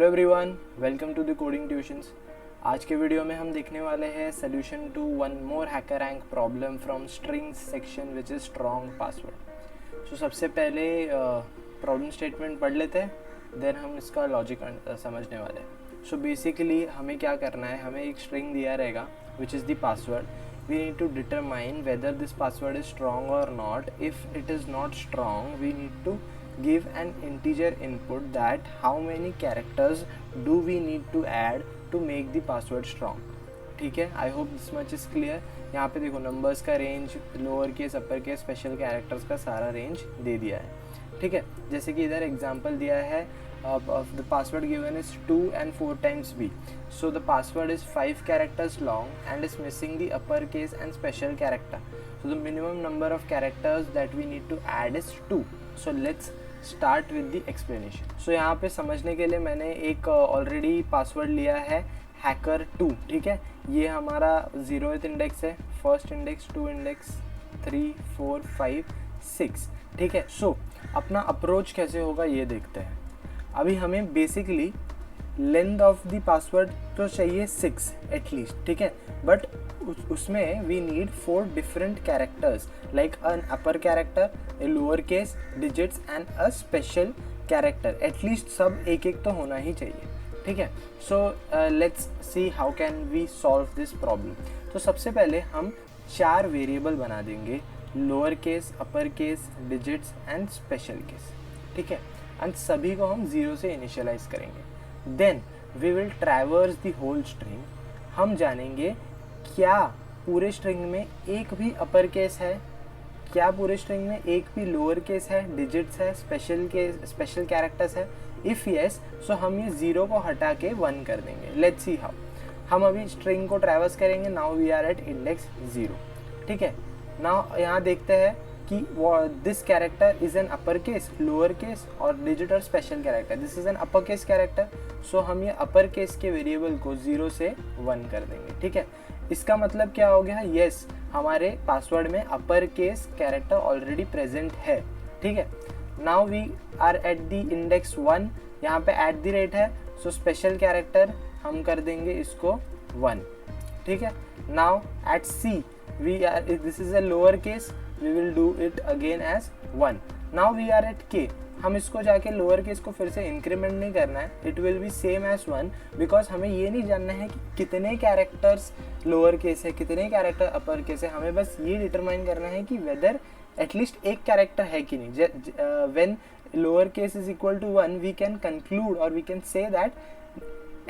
Hello everyone, welcome to the coding tuitions. आज के video में हम देखने वाले हैं solution to one more HackerRank problem from strings section which is strong password. So सबसे पहले प्रॉब्लम स्टेटमेंट पढ़ लेते हैं, देन हम इसका लॉजिक समझने वाले हैं। सो बेसिकली हमें क्या करना है, हमें एक स्ट्रिंग दिया रहेगा विच is the password. We need to determine whether this password is strong or not. If it is not strong, we need to give an integer input that how many characters do we need to add to make the password strong. ठीक है, I hope this much is clear. यहाँ पे देखो numbers का range, lower case, upper case, special characters का सारा range दे दिया है. ठीक है, जैसे कि इधर एग्जांपल दिया है of the password given is 2 and 4 times b. So the password is 5 characters long and is missing the uppercase and special character. So the minimum number of characters that we need to add is 2. So let's start with the explanation. So यहाँ पे समझने के लिए मैंने एक already password लिया है hacker2. ठीक है, ये हमारा 0th इंडेक्स है, फर्स्ट इंडेक्स, 2 इंडेक्स, 3, 4, 5, 6. ठीक है, सो अपना अप्रोच कैसे होगा ये देखते हैं. अभी हमें basically length of the password तो चाहिए 6 एटलीस्ट. ठीक है, बट उसमें we need 4 different characters like an upper character, a lower case, digits and a special character. At least सब एक एक तो होना ही चाहिए. ठीक है, so let's see how can we solve this problem. तो सबसे पहले हम 4 वेरिएबल बना देंगे, lower case, upper case, digits and special case. ठीक है, एंड सभी को हम 0 से इनिशियलाइज करेंगे. Then we will traverse the whole string. हम जानेंगे क्या पूरे स्ट्रिंग में एक भी अपर केस है, क्या पूरे स्ट्रिंग में एक भी लोअर केस है, डिजिट्स है, स्पेशल कैरेक्टर्स है. इफ़ यस, सो हम ये 0 को हटा के 1 कर देंगे. Let's see how. हम अभी स्ट्रिंग को ट्रैवर्स करेंगे. Now we are at index 0. ठीक है, नाउ यहाँ देखते हैं कि this character is an upper case, lower case और डिजिट और special character. This is an upper case character. So हम ये अपर केस के वेरिएबल को 0 से 1 कर देंगे. ठीक है, इसका मतलब क्या हो गया, यस हमारे पासवर्ड में upper case character already present है. ठीक है, now we are at the index 1. यहाँ पे एट द रेट है, सो स्पेशल कैरेक्टर हम कर देंगे इसको 1. ठीक है, now at c we are, this is a lower case, we will do it again as 1. now we are at k. हम इसको जाके लोअर केस को फिर से इंक्रीमेंट नहीं करना है, it will be same as 1 because हमें ये नहीं जानना है कि कितने कैरेक्टर्स लोअर केस है, कितने कैरेक्टर अपर केस है. हमें बस ये डिटरमाइन करना है कि वेदर एटलीस्ट एक कैरेक्टर है कि नहीं. When lower case is equal to 1 we can conclude और we can say that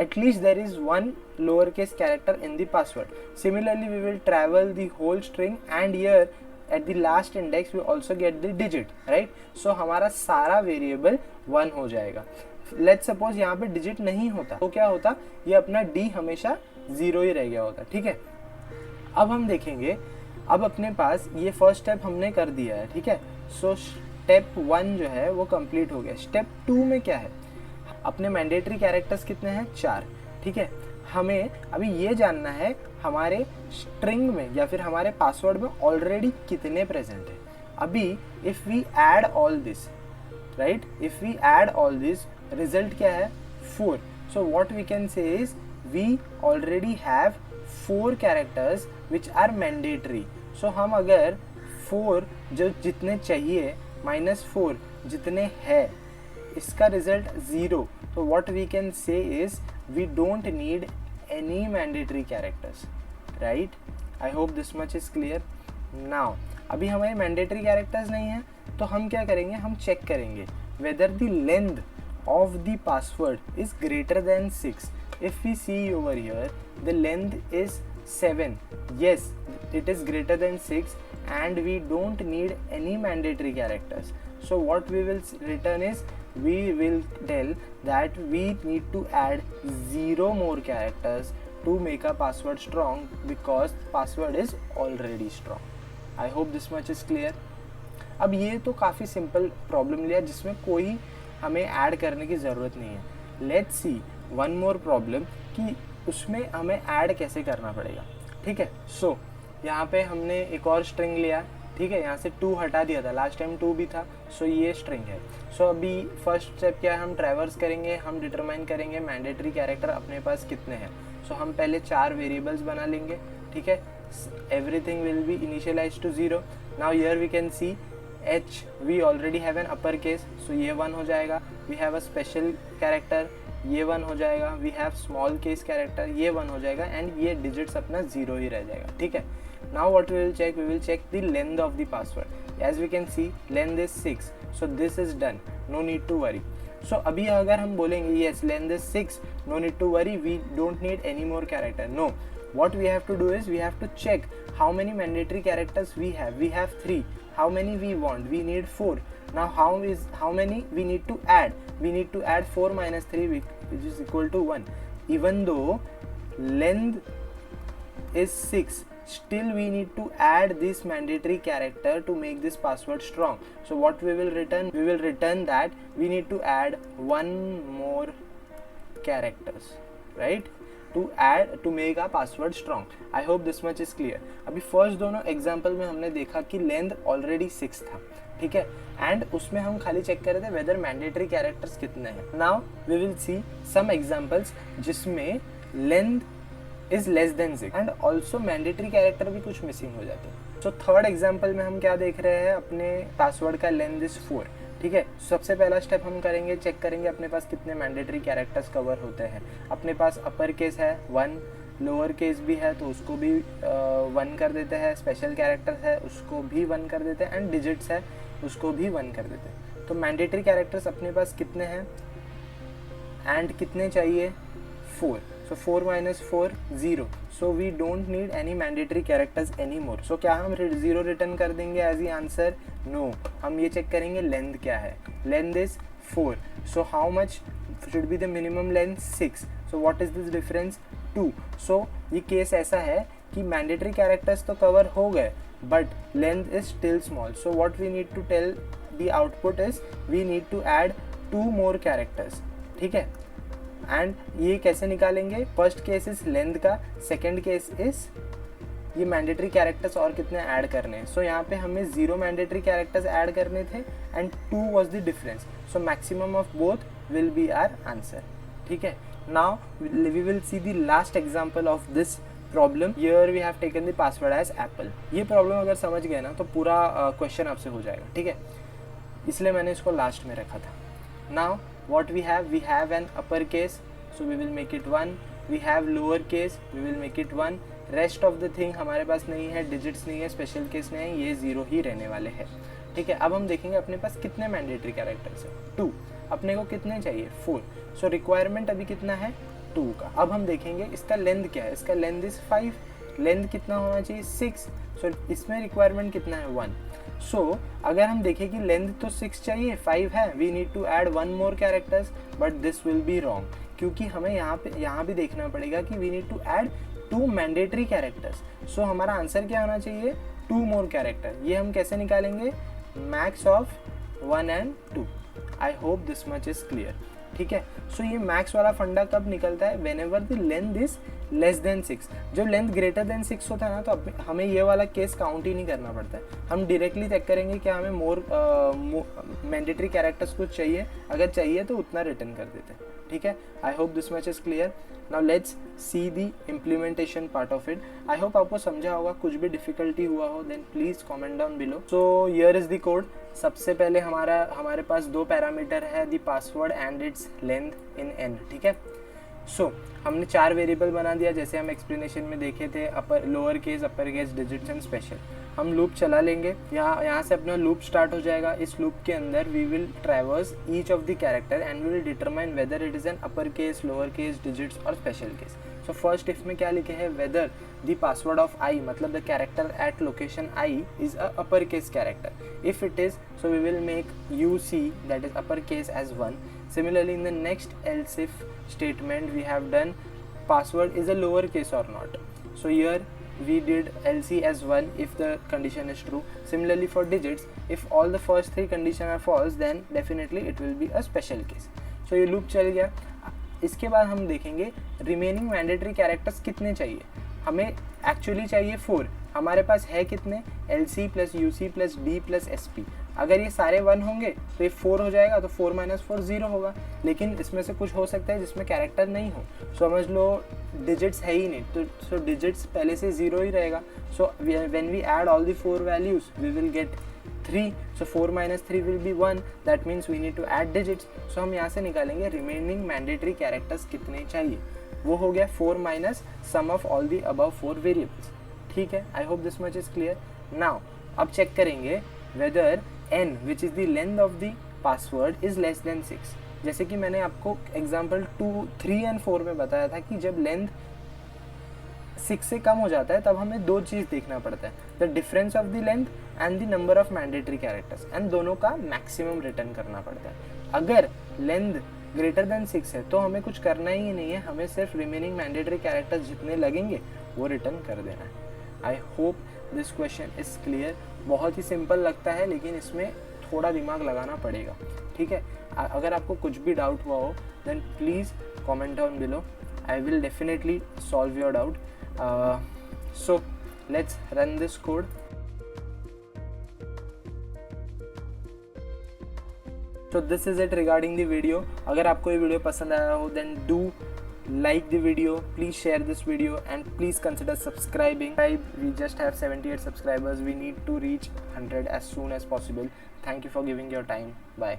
at least there is one lowercase character in the password. Similarly we will travel the whole string and here at the last index we also get the digit, right? So हमारा सारा variable 1 हो जाएगा. Let's suppose यहाँ पे digit नहीं होता तो क्या होता, ये अपना d हमेशा 0 ही रह गया होता. ठीक है, अब हम देखेंगे. अब अपने पास ये फर्स्ट स्टेप हमने कर दिया है. ठीक है, सो स्टेप 1 जो है वो कंप्लीट हो गया. स्टेप 2 में क्या है, अपने मैंडेटरी कैरेक्टर्स कितने हैं, 4. ठीक है, हमें अभी ये जानना है हमारे स्ट्रिंग में या फिर हमारे पासवर्ड में ऑलरेडी कितने प्रेजेंट है. अभी if we add all this, right, if we add all this, result क्या है, 4. So what we can say is we already have 4 characters which are mandatory. So हम अगर 4 जो जितने चाहिए -4 जितने है, इसका रिजल्ट 0. तो what we can say is we don't need any mandatory characters, right. I hope this much is clear. Now अभी हमारे मैंडेटरी कैरेक्टर्स नहीं है तो हम क्या करेंगे, हम चेक करेंगे whether the length of the password is greater than 6. If we see over here the length is 7. yes it is greater than 6 and we don't need any mandatory characters. So what we will return is we will tell that we need to add 0 more characters to make a password strong because password is already strong. I hope this much is clear. अब ये तो काफ़ी simple problem लिया जिसमें कोई हमें add करने की ज़रूरत नहीं है. Let's see one more problem कि उसमें हमें ऐड कैसे करना पड़ेगा. ठीक है, सो यहाँ पे हमने एक और स्ट्रिंग लिया ठीक है, यहाँ से 2 हटा दिया था, लास्ट टाइम 2 भी था, सो ये स्ट्रिंग है। सो अभी फर्स्ट स्टेप क्या है, हम ट्रैवर्स करेंगे, हम डिटरमाइन करेंगे मैंडेटरी कैरेक्टर अपने पास कितने हैं। सो हम पहले 4 वेरिएबल्स बना लेंगे, ठीक है, everything will be initialise to 0। Now here we can see H we already have an upper case, so ये 1 हो जाएगा। we have a special character, ये 1 हो जाएगा। we have small case character, ये 1 हो जाएगा, and ये digits अपना 0 ही रह जाएगा, ठीक है। now what we will check the length of the password, as we can see length is 6, so this is done, no need to worry। so अभी अगर हम बोलेंगे yes length is 6, no need to worry, we don't need any more character, no, what we have to do is we have to check how many mandatory characters we have 3, how many we want, we need 4। now how many we need to add, we need to add 4 minus 3 which is equal to 1। even though length is 6, still we need to add this mandatory character to make this password strong। so what we will return that we need to add 1 more characters, right, to make our password strong। I hope this much is clear। अभी first दोनों example में हमने देखा कि length already 6 था, ठीक है, and उसमें हम खाली चेक कर रहे थे वेदर मैंडेटरी कैरेक्टर्स कितने हैं। Now we will see some examples जिसमें length is less than 6 and also mandatory character भी कुछ मिसिंग हो जाते हैं। सो थर्ड एग्जाम्पल में हम क्या देख रहे हैं, अपने पासवर्ड का लेंथ इज 4, ठीक है। सबसे पहला स्टेप हम करेंगे, चेक करेंगे अपने पास कितने मैंडेटरी कैरेक्टर्स कवर होते हैं। अपने पास अपर केस है 1, लोअर केस भी है तो उसको भी 1 कर देते हैं, स्पेशल कैरेक्टर्स है उसको भी 1 कर देते हैं, एंड डिजिट्स है उसको भी 1 कर देते हैं। तो मैंडेटरी कैरेक्टर्स अपने पास कितने हैं एंड कितने चाहिए, 4। So 4 minus 4 0, so we don't need any mandatory characters any more. So क्या हम 0 रिटर्न कर देंगे एज ई आंसर, नो, हम ये चेक करेंगे लेंथ क्या है, length is 4, so how much should be the minimum length, 6, so what is this difference, 2। सो ये केस ऐसा है कि मैंडेटरी कैरेक्टर्स तो कवर हो गए but length is still small, so what we need to tell the output is we need to add 2 more characters, ठीक है। And ये कैसे निकालेंगे, फर्स्ट केस इज लेंथ का, सेकेंड केस इज ये मैंडेटरी कैरेक्टर्स और कितने ऐड करने हैं। सो यहाँ पे हमें 0 मैंडेटरी कैरेक्टर्स ऐड करने थे and 2 was the difference, so maximum of both will be our answer, ठीक है। Now we will see the last example of this problem. Here we have taken the password as apple. ये problem अगर समझ गए ना तो पूरा question आपसे हो जाएगा, ठीक है, इसलिए मैंने इसको लास्ट में रखा था। Now what we have an upper case, so we will make it 1, we have lower case, we will make it 1, rest of the thing हमारे पास नहीं है, digits नहीं है, special case नहीं है, ये 0 ही रहने वाले हैं, ठीक है। अब हम देखेंगे अपने पास कितने मैंडेटरी कैरेक्टर्स हैं, 2, अपने को कितने चाहिए, 4, सो रिक्वायरमेंट अभी कितना है, 2 का। अब हम देखेंगे इसका लेंथ क्या है, इसका लेंथ इज 5, लेंथ कितना होना चाहिए, 6, सो इसमें रिक्वायरमेंट कितना है, 1। सो अगर हम देखें कि लेंथ तो 6 चाहिए, 5 है, we need to add 1 more characters, but this will be wrong, क्योंकि हमें यहाँ भी देखना पड़ेगा कि we need to add 2 mandatory characters. So हमारा आंसर क्या होना चाहिए, 2 मोर कैरेक्टर। ये हम कैसे निकालेंगे, max of 1 and 2। I hope this much is clear, ठीक है। सो ये मैक्स वाला फंडा कब निकलता है, when ever the length is less than 6। जब लेंथ ग्रेटर देन 6 होता है ना तो हमें ये वाला केस काउंट ही नहीं करना पड़ता है, हम डायरेक्टली चेक करेंगे क्या हमें मोर मैंडेटरी कैरेक्टर्स कुछ चाहिए, अगर चाहिए तो उतना रिटर्न कर देते हैं, ठीक है। I hope this much is clear. Now let's see the implementation part of it. I hope आपको समझा होगा, कुछ भी डिफिकल्टी हुआ हो then please comment down below. So here is the code. सबसे पहले हमारे पास 2 पैरामीटर है, the password and its length in n, ठीक है। सो हमने 4 वेरिएबल बना दिया जैसे हम एक्सप्लेनेशन में देखे थे, lower case, upper case, digits and special. हम लूप चला लेंगे, यहाँ से अपना लूप स्टार्ट हो जाएगा। इस लूप के अंदर we will traverse each of the character and we will determine whether it is an upper case, lower case, digits और special case. So first if में क्या लिखे है, whether the password of i, मतलब the character at location i is a upper case character. If it is, so we will make UC that is upper case as 1. Similarly, in the next else if statement we have done password is a lower case or not. So here we did LC as 1 if the condition is true. Similarly for digits, if all the first 3 conditions are false then definitely it will be a special case. So ये loop चल गया। इसके बाद हम देखेंगे remaining mandatory characters कितने चाहिए। हमें एक्चुअली चाहिए 4, हमारे पास है कितने, LC plus UC plus D plus SP। अगर ये सारे 1 होंगे तो ये 4 हो जाएगा, तो 4 माइनस 4 0 होगा। लेकिन इसमें से कुछ हो सकता है जिसमें कैरेक्टर नहीं हो, समझ लो डिजिट्स है ही नहीं, तो सो डिजिट्स पहले से 0 ही रहेगा। So when we add all the 4 values we will get 3, so 4 minus 3 will be 1, that means we need to add digits। so हम यहाँ से निकालेंगे रिमेनिंग मैंडेटरी कैरेक्टर्स कितने चाहिए, वो हो गया 4 minus sum of all the above 4 variables. ठीक है, I hope this much is clear. Now अब चेक करेंगे whether n which is the length of the password is less than 6। जैसे कि मैंने आपको एग्जाम्पल 2, 3 एंड 4 में बताया था कि जब लेंथ 6 से कम हो जाता है तब हमें 2 चीज़ देखना पड़ता है, the difference of the length and the number of mandatory characters, and दोनों का मैक्सिमम रिटर्न करना पड़ता है। अगर लेंथ ग्रेटर देन 6 है तो हमें कुछ करना ही नहीं है, हमें सिर्फ रिमेनिंग मैंडेटरी कैरेक्टर्स जितने लगेंगे वो रिटर्न कर देना है। I hope this question is clear. बहुत ही सिंपल लगता है लेकिन इसमें थोड़ा दिमाग लगाना पड़ेगा। ठीक है, अगर आपको कुछ भी डाउट हुआ हो then please comment down below, I will definitely solve your doubt. So let's run this code। So this is it regarding the video। अगर आपको ये वीडियो पसंद आया हो then do like the video, please share this video and please consider subscribing। We just have 78 subscribers, we need to reach 100 as soon as possible। Thank you for giving your time, bye।